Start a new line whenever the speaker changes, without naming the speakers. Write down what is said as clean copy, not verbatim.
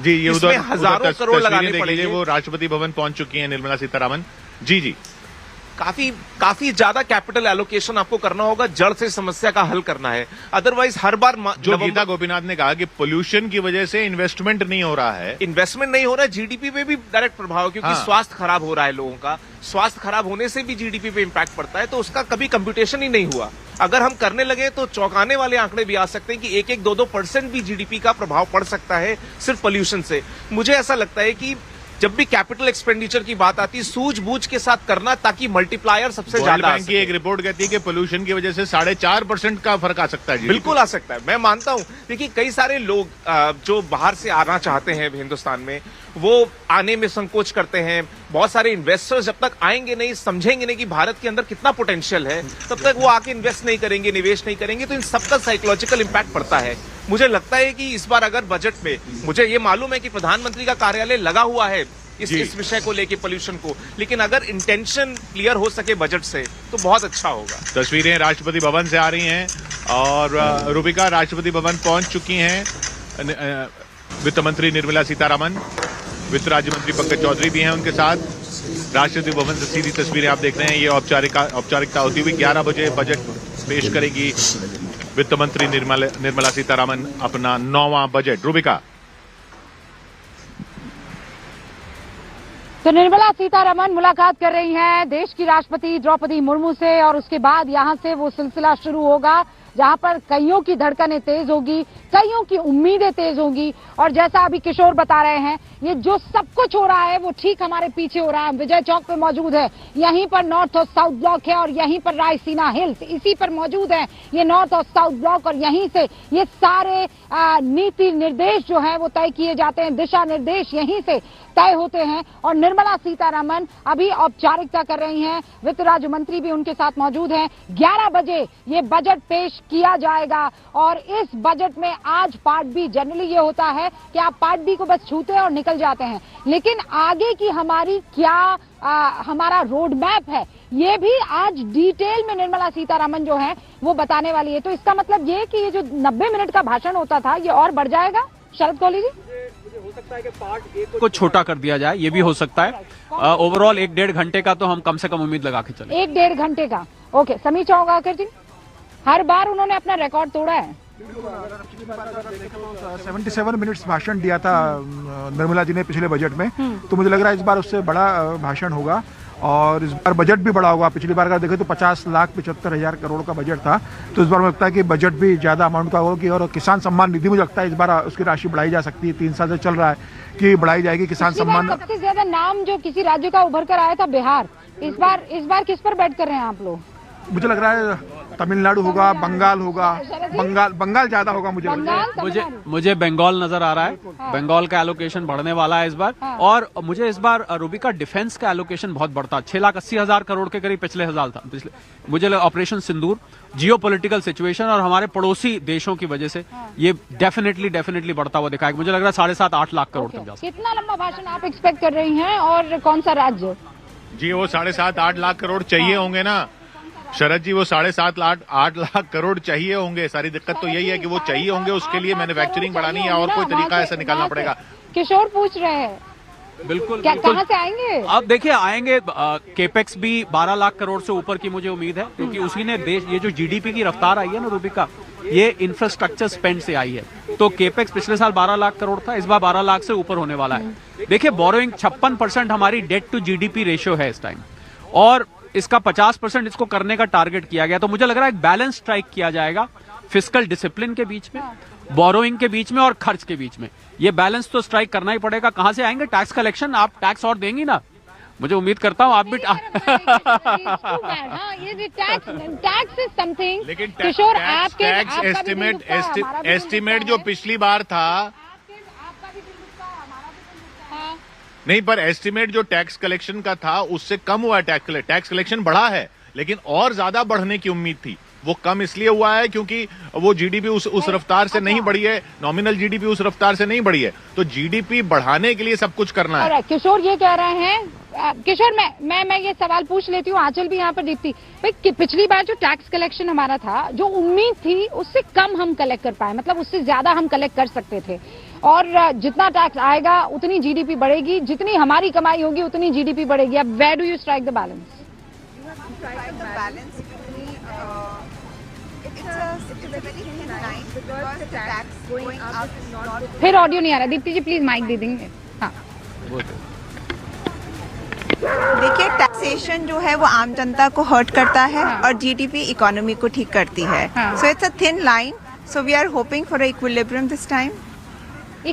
जी, ये
इसमें हजारों करोड़ लगाने पड़ेंगे।
वो राष्ट्रपति भवन पहुंच चुकी हैं निर्मला सीतारमन। जी
काफी ज्यादा कैपिटल एलोकेशन आपको करना होगा, जड़ से समस्या का हल करना है। अदरवाइज हर बार
जो गीता गोपीनाथ ने कहा कि पोल्यूशन की वजह से इन्वेस्टमेंट नहीं हो रहा है,
जीडीपी पे भी डायरेक्ट प्रभाव, क्योंकि स्वास्थ्य खराब हो रहा है लोगों का। स्वास्थ्य खराब होने से भी जीडीपी पे इंपैक्ट पड़ता है, तो उसका कभी कंप्यूटेशन ही नहीं हुआ। अगर हम करने लगे तो चौंकाने वाले आंकड़े भी आ सकते हैं कि 1-2% भी जीडीपी का प्रभाव पड़ सकता है सिर्फ पोल्यूशन से। मुझे ऐसा लगता है कि जब भी कैपिटल एक्सपेंडिचर की बात आती है, सूझबूझ के साथ करना, ताकि मल्टीप्लायर सबसे ज्यादा आ सके।
एक रिपोर्ट कहती है कि पोल्यूशन की वजह से 4.5% का फर्क आ सकता है।
बिल्कुल आ सकता है, मैं मानता हूं। देखिए, कई सारे लोग जो बाहर से आना चाहते हैं हिंदुस्तान में, वो आने में संकोच करते हैं। बहुत सारे इन्वेस्टर्स जब तक आएंगे नहीं, समझेंगे नहीं कि भारत के अंदर कितना पोटेंशियल है, तब तक वो आके इन्वेस्ट नहीं करेंगे, निवेश नहीं करेंगे। तो इन सबका साइकोलॉजिकल इंपैक्ट पड़ता है। मुझे लगता है कि इस बार अगर बजट में, मुझे ये मालूम है कि प्रधानमंत्री का कार्यालय लगा हुआ है इस विषय को लेके, पोल्यूशन को, लेकिन अगर इंटेंशन क्लियर हो सके बजट से तो बहुत अच्छा होगा।
तस्वीरें राष्ट्रपति भवन से आ रही हैं और रूबिका राष्ट्रपति भवन पहुंच चुकी हैं। वित्त मंत्री निर्मला सीतारमन, वित्त राज्य मंत्री पंकज चौधरी भी हैं उनके साथ। राष्ट्रपति भवन से सीधी तस्वीरें आप देख रहे हैं। ये औपचारिकता होती हुई 11 बजे बजट पेश करेगी वित्त मंत्री निर्मला सीतारमन अपना 9वां बजट। रूबिका।
तो निर्मला सीतारमन मुलाकात कर रही हैं देश की राष्ट्रपति द्रौपदी मुर्मू से, और उसके बाद यहां से वो सिलसिला शुरू होगा जहां पर कईयों की धड़कनें तेज होगी, कईयों की उम्मीदें तेज होंगी। और जैसा अभी किशोर बता रहे हैं, ये जो सब कुछ हो रहा है वो ठीक हमारे पीछे हो रहा है। हम विजय चौक पे मौजूद है, यहीं पर नॉर्थ और साउथ ब्लॉक है, और यहीं पर रायसीना हिल्स इसी पर मौजूद है, ये नॉर्थ और साउथ ब्लॉक। और यहीं से ये सारे नीति निर्देश जो है वो तय किए जाते हैं, दिशा निर्देश यहीं से तय होते हैं। और निर्मला सीतारमन अभी औपचारिकता कर रही हैं, वित्त राज्य मंत्री भी उनके साथ मौजूद हैं। 11 बजे ये बजट पेश किया जाएगा, और इस बजट में आज पार्ट बी, जनरली ये होता है कि आप पार्ट बी को बस छूते हैं और निकल जाते हैं, लेकिन आगे की हमारी क्या हमारा रोड मैप है, ये भी आज डिटेल में निर्मला सीतारमन जो है वो बताने वाली है। तो इसका मतलब ये कि ये जो 90 मिनट का भाषण होता था ये और बढ़ जाएगा। शरद कोहली जी,
हो सकता है कि पार्ट 1 को छोटा कर दिया जाए, ये भी हो सकता है। ओवरऑल 1-1.5 घंटे का तो हम कम से कम उम्मीद लगा के चले।
1-1.5 घंटे का, ओके। समीर चौगाकर जी, हर बार उन्होंने अपना रिकॉर्ड तोड़ा है।
77 मिनट्स भाषण दिया था निर्मला जी ने पिछले बजट में, तो मुझे लग रहा है इस बार उससे बड़ा भाषण होगा, और इस बार बजट भी बड़ा होगा। पिछली बार अगर देखें तो 50,75,000 करोड़ का बजट था, तो इस बार मुझे लगता है कि बजट भी ज्यादा अमाउंट का होगी। और किसान सम्मान निधि, मुझे लगता है इस बार उसकी राशि बढ़ाई जा सकती है। 3 साल से चल रहा है कि बढ़ाई जाएगी किसान सम्मान।
सबसे ज्यादा नाम जो किसी राज्य का उभर कर आया था बिहार, इस बार किस पर बैठ कर रहे हैं आप लोग?
मुझे लग रहा है तमिलनाडु होगा, बंगाल होगा, बंगाल ज्यादा होगा।
मुझे बंगाल नजर आ रहा है। बंगाल का एलोकेशन बढ़ने वाला है इस बार। और मुझे इस बार रूबिका डिफेंस का एलोकेशन बहुत बढ़ता, 6,80,000 करोड़ के करीब पिछले साल था। मुझे ऑपरेशन सिंदूर, जियो पॉलिटिकल सिचुएशन और हमारे पड़ोसी देशों की वजह से ये डेफिनेटली बढ़ता हुआ दिखाएगा। मुझे लग रहा है 7.5-8 लाख करोड़ तक जा सकता है।
कितना लंबा भाषण आप एक्सपेक्ट कर रही हैं, और कौन सा राज्य?
जी, वो 7.5-8 लाख करोड़ चाहिए होंगे ना शरद जी, वो 7.5-8 लाख करोड़ चाहिए होंगे। सारी दिक्कत तो यही है कि वो चाहिए होंगे, उसके लिए मैन्युफैक्चरिंग बढ़ानी है और कोई तरीका ऐसा निकालना पड़ेगा।
किशोर पूछ रहे हैं
बिल्कुल
कहाँ से आएंगे?
अब देखिए, आएंगे केपेक्स भी 12 लाख करोड़ से ऊपर की मुझे उम्मीद है, क्योंकि उसी ने देश, ये जो जीडीपी की रफ्तार आई है ना रूबिका, ये इंफ्रास्ट्रक्चर स्पेंड से आई है। तो केपेक्स पिछले साल 12 लाख करोड़ था, इस बार 12 लाख से ऊपर होने वाला है। देखिए, बोरोइंग 56% हमारी डेट टू जीडीपी रेशियो है इस टाइम, और इसका 50% इसको करने का टारगेट किया गया। तो मुझे लग रहा है एक बैलेंस स्ट्राइक किया जाएगा फिस्कल डिसिप्लिन के बीच में, बोरोइंग के बीच में और खर्च के बीच में। ये बैलेंस तो स्ट्राइक करना ही पड़ेगा। कहां से आएंगे? Tax collection. आप टैक्स और देंगी ना, मुझे उम्मीद करता हूं आप भी।
Tax is something.
लेकिन
किशोर,
टैक्स एस्टिमेट जो पिछली बार था, नहीं, पर एस्टिमेट जो टैक्स कलेक्शन का था उससे कम हुआ है। टैक्स कलेक्शन बढ़ा है, लेकिन और ज्यादा बढ़ने की उम्मीद थी। वो कम इसलिए हुआ है क्योंकि वो जीडीपी उस रफ्तार से नहीं बढ़ी है, नॉमिनल जीडीपी उस रफ्तार से नहीं बढ़ी है। तो जीडीपी बढ़ाने के लिए सब कुछ करना है।
किशोर ये कह रहे हैं, किशोर मैं ये सवाल पूछ लेती हूँ, आंचल भी यहाँ पर दीप्ति भाई, पिछली बार जो टैक्स कलेक्शन हमारा था, जो उम्मीद थी उससे कम हम कलेक्ट कर पाए, मतलब उससे ज्यादा हम कलेक्ट कर सकते थे। और जितना टैक्स आएगा उतनी जीडीपी बढ़ेगी, जितनी हमारी कमाई होगी उतनी जीडीपी बढ़ेगी। अब where do you strike the balance? फिर ऑडियो नहीं आ रहा। दीप्ति जी प्लीज माइक दे देंगे। हाँ
देखिए, टैक्सेशन जो है वो आम जनता को हर्ट करता है और जीडीपी इकोनॉमी को ठीक करती है। So it's a thin line, so we are hoping for a equilibrium this time.